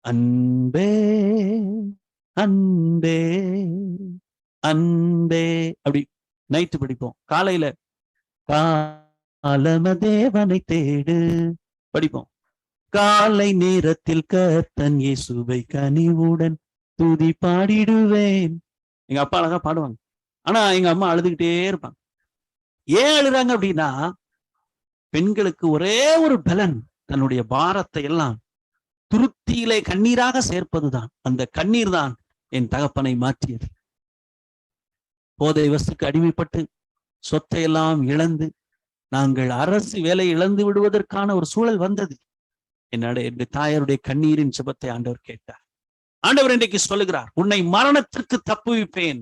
அன்பே அன்பே அன்பே அப்படி நைட்டு படிப்போம். காலையில காலம தேவனை தேடு படிப்போம். காலை நேரத்தில் கர்த்தன் இயேசுவை கனிவுடன் துதி பாடிடுவேன். எங்க அப்பா அழகா பாடுவாங்க. ஆனா எங்க அம்மா அழுதுகிட்டே இருப்பாங்க. ஏன் அழுறாங்க அப்படின்னா, பெண்களுக்கு ஒரே ஒரு பலன், தன்னுடைய பாரத்தை எல்லாம் துருத்தியிலே கண்ணீராக சேர்ப்பதுதான். அந்த கண்ணீர் தான் என் தகப்பனை மாற்றியது. போதை வஸ்துக்கு அடிமைப்பட்டு சொத்தை எல்லாம் இழந்து நாங்கள் அரசு வேலை இழந்து விடுவதற்கான ஒரு சூழல் வந்தது. என்னுடைய தாயாருடைய கண்ணீரின் ஜெபத்தை ஆண்டவர் கேட்டார். ஆண்டவர் இன்றைக்கு சொல்லுகிறார், உன்னை மரணத்திற்கு தப்புவிப்பேன்,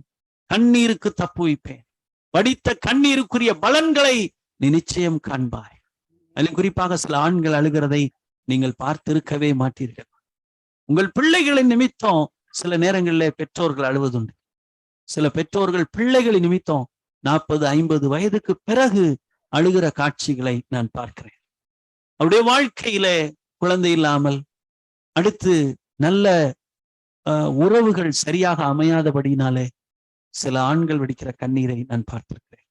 கண்ணீருக்கு தப்புவிப்பேன். வடித்த கண்ணீருக்குரிய பலன்களை நீ நிச்சயம் காண்பாய். அதில் குறிப்பாக சில ஆண்கள் அழுகிறதை நீங்கள் பார்த்திருக்கவே மாட்டீர்கள். உங்கள் பிள்ளைகளின் நிமித்தம் சில நேரங்களில் பெற்றோர்கள் அழுவதுண்டு. சில பெற்றோர்கள் பிள்ளைகளின் நிமித்தம் 40-50 வயதுக்கு பிறகு அழுகிற காட்சிகளை நான் பார்க்கிறேன். அவருடைய வாழ்க்கையில குழந்தை இல்லாமல், அடுத்து நல்ல உறவுகள் சரியாக அமையாதபடினாலே சில ஆண்கள் வடிக்கிற கண்ணீரை நான் பார்த்திருக்கிறேன்.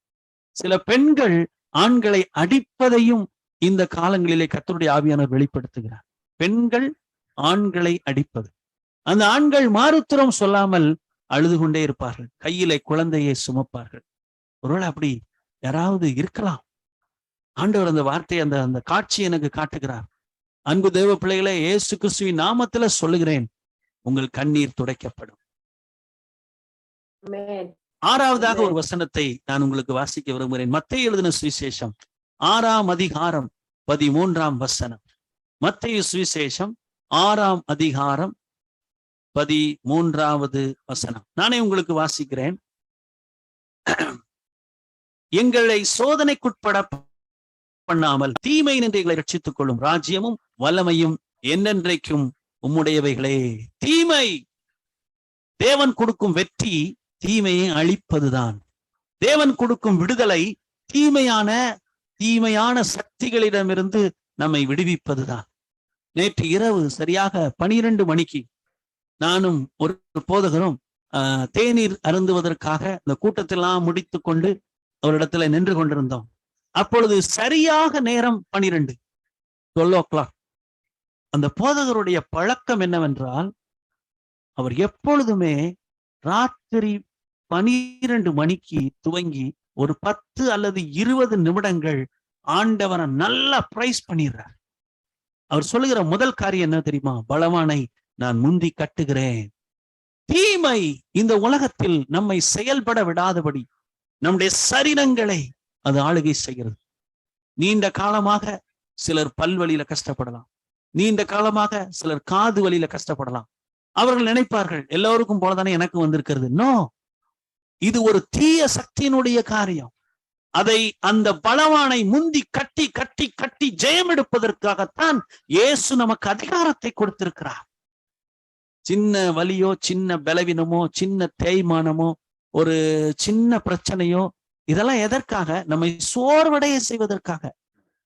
சில பெண்கள் ஆண்களை அடிப்பதையும் இந்த காலங்களிலே கர்த்தருடைய ஆவியானவர் வெளிப்படுத்துகிறார். பெண்கள் ஆண்களை அடிப்பது, அந்த ஆண்கள் மாறுத்திரம் சொல்லாமல் அழுது கொண்டே இருப்பார்கள், கையிலே குழந்தையை சுமப்பார்கள். ஒருவேளை அப்படி யாராவது இருக்கலாம். ஆண்டவர் அந்த வார்த்தை, அந்த காட்சி எனக்கு காட்டுகிறார். அன்பு தேவ பிள்ளைகளே, இயேசு கிறிஸ்துவின் நாமத்துல சொல்லுகிறேன், உங்கள் கண்ணீர் துடைக்கப்படும். 6வதாக ஒரு வசனத்தை நான் உங்களுக்கு வாசிக்க விரும்புகிறேன். மத்தேயு எழுதின சுவிசேஷம் 6ஆம் அதிகாரம் 13ஆம் வசனம். மத்தேயு சுவிசேஷம் 6ஆம் அதிகாரம் 13வது வசனம். நானே உங்களுக்கு வாசிக்கிறேன். எங்களை சோதனைக்குட்பட பண்ணாமல் தீமை நின்று எங்களை ரட்சித்துக் கொள்ளும் ராஜ்யமும் வல்லமையும் என்னென்றைக்கும் உம்முடையவைகளே. தீமை, தேவன் கொடுக்கும் வெற்றி தீமையை அழிப்பதுதான். தேவன் கொடுக்கும் விடுதலை தீமையான சக்திகளிடமிருந்து நம்மை விடுவிப்பதுதான். நேற்று இரவு சரியாக 12 மணிக்கு நானும் ஒரு போதகரும் தேநீர் அருந்துவதற்காக இந்த கூட்டத்தெல்லாம் முடித்து கொண்டு ஒரு இடத்துல நின்று கொண்டிருந்தோம். அப்பொழுது சரியாக நேரம் 12:00. அந்த போதகருடைய பழக்கம் என்னவென்றால், அவர் எப்பொழுதுமே ராத்திரி 12 மணிக்கு துவங்கி ஒரு 10 அல்லது 20 நிமிடங்கள் ஆண்டவரை நல்லா பிரைஸ் பண்ணிடுறார். அவர் சொல்லுகிற முதல் காரியம் என்ன தெரியுமா? பலவானை நான் முந்தி கட்டுகிறேன். தீமை இந்த உலகத்தில் நம்மை செயல்பட விடாதபடி நம்முடைய சரீரங்களை அது ஆளுகை செய்கிறது. நீண்ட காலமாக சிலர் பல்வழியில கஷ்டப்படலாம், நீண்ட காலமாக சிலர் காது வழியில கஷ்டப்படலாம். அவர்கள் நினைப்பார்கள் எல்லோருக்கும் போலதானே எனக்கு வந்திருக்கிறது. நோ, இது ஒரு தீய சக்தியினுடைய காரியம். அதை அந்த பலவானை முந்தி கட்டி கட்டி கட்டி ஜெயம் எடுப்பதற்காகத்தான் இயேசு நமக்கு அதிகாரத்தை கொடுத்திருக்கிறார். சின்ன வலியோ, சின்ன பலவீனமோ, சின்ன தேய்மானமோ, ஒரு சின்ன பிரச்சனையோ, இதெல்லாம் எதற்காக? நம்மை சோர்வடைய செய்வதற்காக.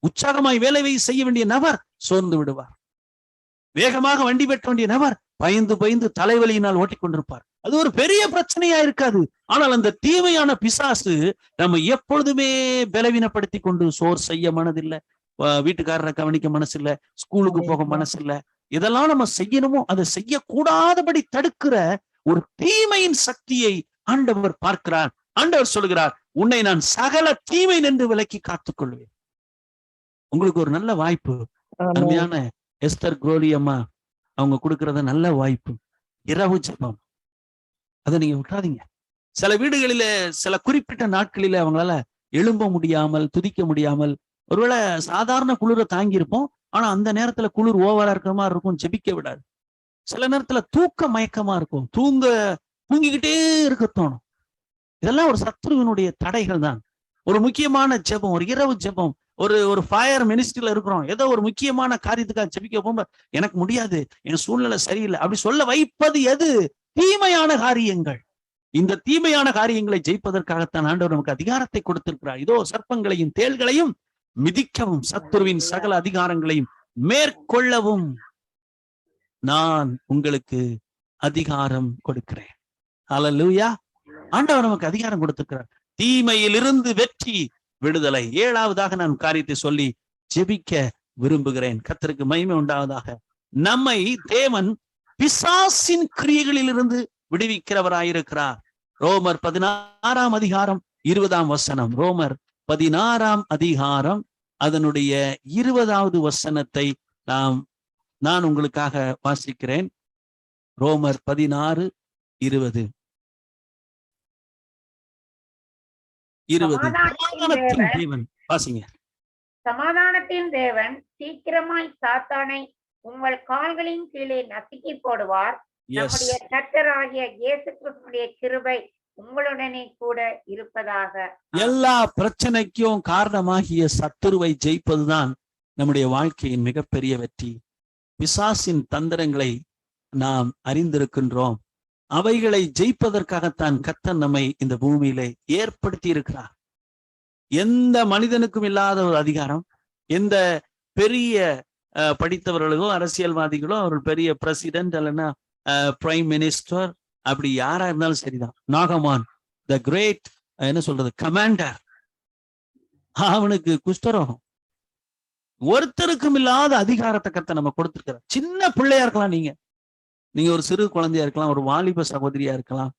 உற்சாகமாய் வேலையை செய்ய வேண்டிய நபர் சோர்ந்து விடுவார். வேகமாக வண்டி பெற்ற வேண்டிய நபர் பயந்து பயந்து தலைவலியினால் ஓட்டிக்கொண்டிருப்பார். அது ஒரு பெரிய பிரச்சனையா இருக்காது. ஆனால் அந்த தீமையான பிசாசு நம்ம எப்பொழுதுமே பலவீனப்படுத்தி கொண்டு சோர் செய்ய மனதில்லை, வீட்டுக்காரரை கவனிக்க மனசு இல்லை, ஸ்கூலுக்கு போக மனசு இல்லை. இதெல்லாம் நம்ம செய்யணுமோ அதை செய்யக்கூடாதபடி தடுக்கிற ஒரு தீமையின் சக்தியை ஆண்டவர் பார்க்கிறார். ஆண்டவர் சொல்லுகிறார், உன்னை நான் சகல தீமை நின்று விலக்கி காத்துக் கொள்வேன். உங்களுக்கு ஒரு நல்ல வாய்ப்பு. அருமையான எஸ்தர் குரோலி அம்மா அவங்க கொடுக்கறத நல்ல வாய்ப்பு. இரவு ஜெபம், அதை நீங்க விட்டாதீங்க. சில வீடுகளில சில குறிப்பிட்ட நாட்களில அவங்களால எழும்ப முடியாமல், துதிக்க முடியாமல், ஒருவேளை சாதாரண குளிரை தாங்கி இருப்போம். ஆனா அந்த நேரத்துல குளிர் ஓவரா இருக்கிற மாதிரி இருக்கும், ஜெபிக்க விடாது. சில நேரத்துல தூக்க மயக்கமா இருக்கும், தூங்கிக்கிட்டே இருக்க தோணும். இதெல்லாம் ஒரு சத்ருவினுடைய தடைகள் தான். ஒரு முக்கியமான ஜெபம், ஒரு இரவு ஜெபம், ஒரு ஃபயர் மினிஸ்ட்ரியில இருக்கிறோம், ஏதோ ஒரு முக்கியமான காரியத்துக்காக ஜெபிக்க போகும்போது எனக்கு முடியாது, என் சூழ்நிலை சரியில்லை அப்படி சொல்ல வைப்பது எது? தீமையான காரியங்கள். இந்த தீமையான காரியங்களை ஜெயிப்பதற்காகத்தான் ஆண்டவர் நமக்கு அதிகாரத்தை கொடுத்திருக்கிறார். இதோ சர்ப்பங்களையும் தேள்களையும் மிதிக்கவும் சத்துருவின் சகல அதிகாரங்களையும் மேற்கொள்ளவும் நான் உங்களுக்கு அதிகாரம் கொடுக்கிறேன். ஹல்லேலூயா. ஆண்டவர் நமக்கு அதிகாரம் கொடுத்திருக்கிறார். தீமையிலிருந்து வெற்றி, விடுதலை. 7வதாக நான் காரியத்தை சொல்லி ஜெபிக்க விரும்புகிறேன். கர்த்தருக்கு மகிமை உண்டாவதாக. நம்மை தேவன் பிசாசின் கிரியைகளிலிருந்து விடுவிக்கிறவராயிருக்கிறார். ரோமர் 16ஆம் அதிகாரம் 20ஆம் வசனம். ரோமர் 16ஆம் அதிகாரம் அதனுடைய 20வது வசனத்தை நான் உங்களுக்காக வாசிக்கிறேன். ரோமர் 16:20. சமாதானத்தின் தேவன் சீக்கிரமாய் சாத்தானை உங்கள் கால்களின் கீழே நசுக்கி போடுவார். நம்முடைய கர்த்தராகிய இயேசு கிறிஸ்துவின் கிருபை உங்களுடனே கூட இருப்பதாக. எல்லா பிரச்சனைக்கும் காரணமாகிய சத்துருவை ஜெயிப்பதுதான் நம்முடைய வாழ்க்கையின் மிகப்பெரிய வெற்றி. பிசாசின் தந்திரங்களை நாம் அறிந்திருக்கின்றோம். அவைகளை ஜெயிப்பதற்காகத்தான் கர்த்தர் நம்மை இந்த பூமியிலே ஏற்படுத்தி இருக்கிறார். எந்த மனிதனுக்கும் இல்லாத ஒரு அதிகாரம், எந்த பெரிய படித்தவர்களுக்கோ அரசியல்வாதிகளோ, அவர்கள் பெரிய பிரசிடென்ட் அல்லனா பிரைம் மினிஸ்டர், அப்படி யாரா இருந்தாலும் சரிதான். நாகமான் த கிரேட் என்ன சொல்றது கமாண்டர், அவனுக்கு குஷ்டரோகம். ஒருத்தருக்கும் இல்லாத அதிகாரத்தை கர்த்தர் நம்ம கொடுத்திருக்கிறார். சின்ன பிள்ளையா இருக்கலாம், நீங்க ஒரு சிறு குழந்தையா இருக்கலாம், ஒரு வாலிப சகோதரியா இருக்கலாம்.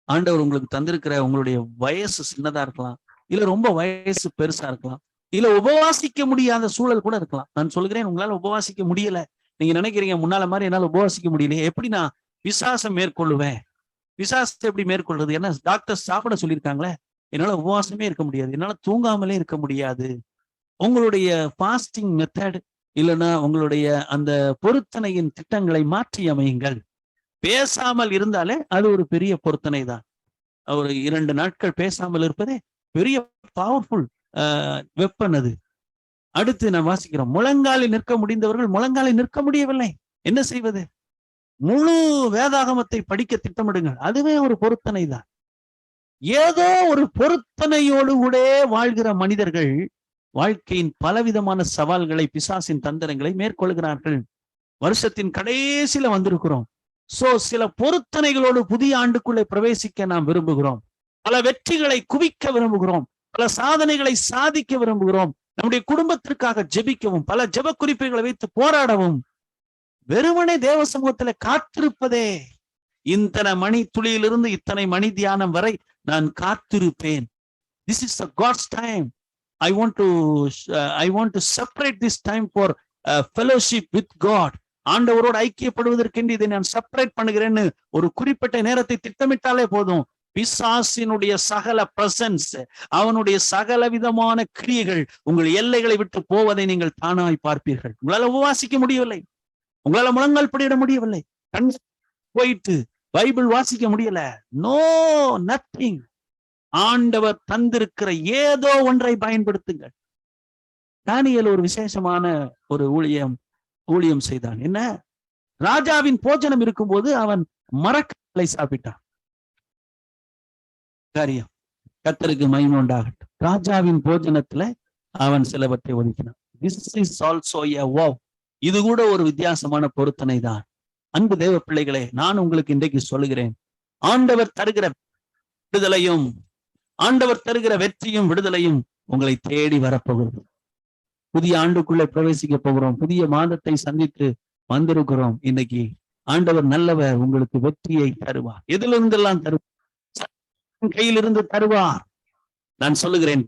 ஆண்டவர் உங்களுக்கு தந்திருக்கிற உங்களுடைய வயசு சின்னதா இருக்கலாம், இல்ல ரொம்ப வயசு பெருசா இருக்கலாம், இல்ல உபவாசிக்க முடியாத சூழல் கூட இருக்கலாம். நான் சொல்கிறேன், உங்களால உபவாசிக்க முடியல, நீங்க நினைக்கிறீங்க முன்னால மாதிரி என்னால உபவாசிக்க முடியலையே, எப்படி நான் விசுவாசம் மேற்கொள்ளுவேன்? விசுவாசத்தை எப்படி மேற்கொள்றது? என்ன டாக்டர் சாப்பிட சொல்லியிருக்காங்களே, என்னால உபவாசமே இருக்க முடியாது, என்னால தூங்காமலே இருக்க முடியாது. உங்களுடைய ஃபாஸ்டிங் மெத்தட் இல்லைன்னா உங்களுடைய அந்த பொருத்தனையின் திட்டங்களை மாற்றி அமையுங்கள். பேசாமல் இருந்தாலே அது ஒரு பெரிய பொருத்தனை தான். ஒரு 2 நாட்கள் பேசாமல் இருப்பதே பெரிய பவர்ஃபுல் வெப்பன் அது. அடுத்து நான் வாசிக்கிறோம், முழங்காலில் நிற்க முடிந்தவர்கள் முழங்காலில் நிற்க முடியவில்லை, என்ன செய்வது? முழு வேதாகமத்தை படிக்க திட்டமிடுங்கள், அதுவே ஒரு பொருத்தனை தான். ஏதோ ஒரு பொருத்தனையோடு கூட வாழ்கிற மனிதர்கள் வாழ்க்கையின் பலவிதமான சவால்களை, பிசாசின் தந்திரங்களை மேற்கொள்கிறார்கள். வருஷத்தின் கடைசியில வந்திருக்கிறோம். சோ சில பொருத்தனைகளோடு புதிய ஆண்டுக்குள்ளே பிரவேசிக்க நாம் விரும்புகிறோம். பல வெற்றிகளை குவிக்க விரும்புகிறோம். பல சாதனைகளை சாதிக்க விரும்புகிறோம். நம்முடைய குடும்பத்திற்காக ஜெபிக்கவும், பல ஜெப குறிப்புகளை வைத்து போராடவும், வெறுமனே தேவ சமூகத்துல காத்திருப்பதே, இத்தனை மணி துளியிலிருந்து இத்தனை மணி தியானம் வரை நான் காத்திருப்பேன். This is a God's time. I want to separate this time for fellowship with God. ஆண்டவரோடு ஐக்கியப்படுவதற்கென்று இதை நான் செப்பரேட் பண்ணுகிறேன்னு ஒரு குறிப்பிட்ட நேரத்தை திட்டமிட்டாலே போதும். பிசாசினுடைய சகல பிரசன்ஸ், அவனுடைய சகல விதமான கிரியைகள் உங்கள் எல்லைகளை விட்டு போவதை நீங்கள் தானாய் பார்ப்பீர்கள். உங்களால உபவாசிக்க முடியவில்லை, உங்களால முழங்கால் படியிட முடியவில்லை, கண் போயிட்டு பைபிள் வாசிக்க முடியல, நோ நத்திங். ஆண்டவர் தந்திருக்கிற ஏதோ ஒன்றை பயன்படுத்துங்கள். தானியேல் ஒரு விசேஷமான ஒரு ஊழியம் செய்தான். என்ன? ராஜாவின் போஜனம் இருக்கும்போது அவன் மரக்கலை சாப்பிட்டான். காரியம் கர்த்தருக்கு மகிமை உண்டாகட்டும். ராஜாவின் போஜனத்துல அவன் சிலவற்றை ஒதுக்கினான். This is also a wow. இது கூட ஒரு வித்தியாசமான பொருத்தனை தான். அன்பு தேவ பிள்ளைகளே, நான் உங்களுக்கு இன்றைக்கு சொல்லுகிறேன், ஆண்டவர் தருகிற விடுதலையும், ஆண்டவர் தருகிற வெற்றியும் விடுதலையும் உங்களை தேடி வரப்போகிறது. புதிய ஆண்டுக்குள்ளே பிரவேசிக்க போகிறோம். புதிய மாதத்தை சந்தித்து வந்திருக்கிறோம். இன்னைக்கு ஆண்டவர் நல்லவர், உங்களுக்கு வெற்றியை தருவார். எதிலிருந்தெல்லாம் தருவார்? கையிலிருந்து தருவார். நான் சொல்லுகிறேன்,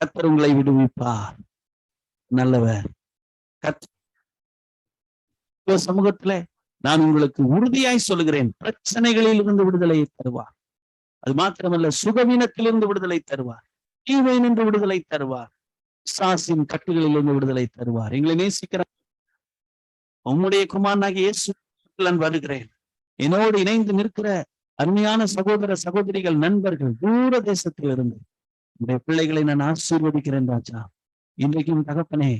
கர்த்தர் உங்களை விடுவிப்பார். நல்லவர் கர்த்தர் சமூகத்திலே நான் உங்களுக்கு உறுதியாய் சொல்லுகிறேன், பிரச்சனைகளில் இருந்து விடுதலையை தருவார். அது மாத்திரமல்ல, சுகவீனத்திலிருந்து விடுதலை தருவார், தீமை நின்று விடுதலை தருவார், சாசின் கட்டுகளில் இருந்து விடுதலை தருவார். எங்களை நேசிக்கிற உம்முடைய குமாரனாகிய இயேசு நான் வருகிறேன். என்னோடு இணைந்து நிற்கிற அருமையான சகோதர சகோதரிகள், நண்பர்கள், தூர தேசத்தில் இருந்து உடைய பிள்ளைகளை நான் ஆசீர்வதிக்கிறேன் ராஜா. இன்றைக்கும் தகப்பனே,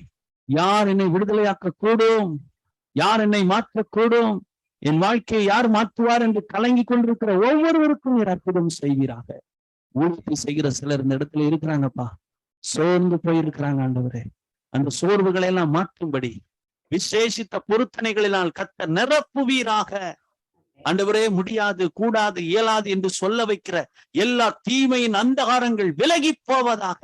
யார் என்னை விடுதலையாக்க கூடும், யார் என்னை மாற்றக்கூடும், என் வாழ்க்கையை யார் மாற்றுவார் என்று கலங்கி கொண்டிருக்கிற ஒவ்வொருவருக்கும் நீர் அற்புதம் செய்வீராக. ஊழியத்தை செய்கிற சிலர் இந்த இடத்துல இருக்கிறாங்கப்பா, சோர்ந்து போயிருக்கிறாங்க. ஆண்டவரே, அந்த சோர்வுகளை எல்லாம் மாற்றும்படி விசேஷித்த பொருத்தனைகளினால் கர்த்தர் நிரப்புவீராக. ஆண்டவரே, முடியாது, கூடாது, இயலாது என்று சொல்ல வைக்கிற எல்லா தீமையின் அந்தகாரங்கள் விலகி போவதாக.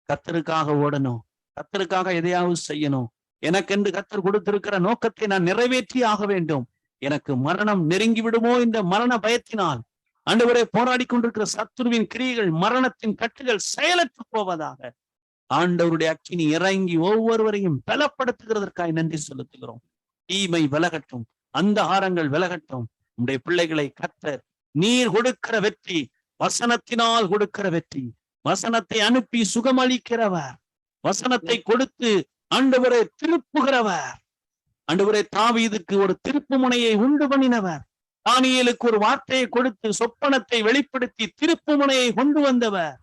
கர்த்தருக்காக ஓடணும், கர்த்தருக்காக எதையாவது செய்யணும். எனக்கென்று கர்த்தர் கொடுத்திருக்கிற நோக்கத்தை நான் நிறைவேற்றி ஆக வேண்டும். எனக்கு மரணம் நெருங்கி விடுமோ இந்த மரண பயத்தினால் ஆண்டவரே போராடி கொண்டிருக்கிற சத்துருவின் கிரியைகள், மரணத்தின் கட்டுகள் செயலற்று போவதாக. ஆண்டவருடைய அக்கினி இறங்கி ஒவ்வொருவரையும் பலப்படுத்துகிறதற்காக நன்றி செலுத்துகிறோம். தீமை விலகட்டும், அந்தகாரங்கள் விலகட்டும். உடைய பிள்ளைகளை கர்த்தர் நீர் கொடுக்கிற வெற்றி, வசனத்தினால் கொடுக்கிற வெற்றி, வசனத்தை அனுப்பி சுகமளிக்கிறவர், வசனத்தை கொடுத்து ஆண்டவரை திருப்புகிறவர். ஆண்டவரே, தாவீதுக்கு ஒரு திருப்பு முனையை உண்டு பண்ணினவர், தானியேலுக்கு ஒரு வார்த்தையை கொடுத்து சொப்பனத்தை வெளிப்படுத்தி திருப்பு முனையை கொண்டு வந்தவர்,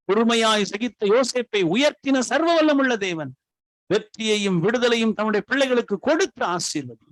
பொறுமையாய் சகித்த யோசேப்பை உயர்த்தின சர்வ வல்லமுள்ள தேவன் வெற்றியையும் விடுதலையும் தன்னுடைய பிள்ளைகளுக்கு கொடுத்து ஆசீர்வதி.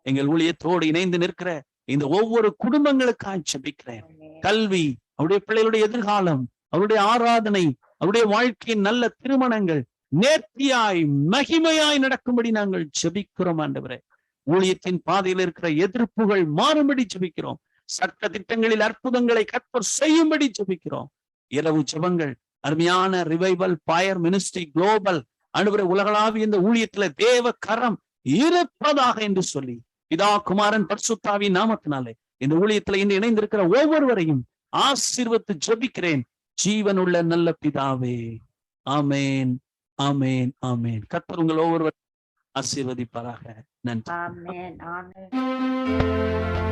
எங்கள் ஊழியத்தோடு இணைந்து நிற்கிற இந்த ஒவ்வொரு குடும்பங்களுக்காக ஜெபிக்கிறேன். கல்வி, அவருடைய பிள்ளைகளுடைய எதிர்காலம், அவருடைய ஆராதனை, அவருடைய வாழ்க்கையின் நல்ல திருமணங்கள் நேர்த்தியாய் மகிமையாய் நடக்கும்படி நாங்கள் ஜெபிக்கிறோம். ஆண்டவரே, ஊழியத்தின் பாதையில் இருக்கிற எதிர்ப்புகள் மாறும்படி ஜெபிக்கிறோம். சட்ட திட்டங்களில் அற்புதங்களை கர்த்தர் செய்யும்படி ஜெபிக்கிறோம். இரவு ஜெபங்கள், அருமையான ரிவைவல் ஃபயர் மினிஸ்ட்ரி குளோபல் ஆண்டவரே, உலகளாவிய இந்த ஊழியத்துல தேவ கரம் இருப்பதாக என்று சொல்லி பிதா குமாரன் பரிசுத்தாவின் நாமத்தினாலே இந்த ஊழியத்துல இன்று இணைந்திருக்கிற ஒவ்வொருவரையும் ஆசீர்வதித்து ஜெபிக்கிறேன். ஜீவனுள்ள நல்ல பிதாவே, ஆமேன், ஆமேன், ஆமேன். கர்த்தர் உங்கள் ஒவ்வொருவரும் ஆசீர்வதிப்பாராக. நன்றி. ஆமென், ஆமென்.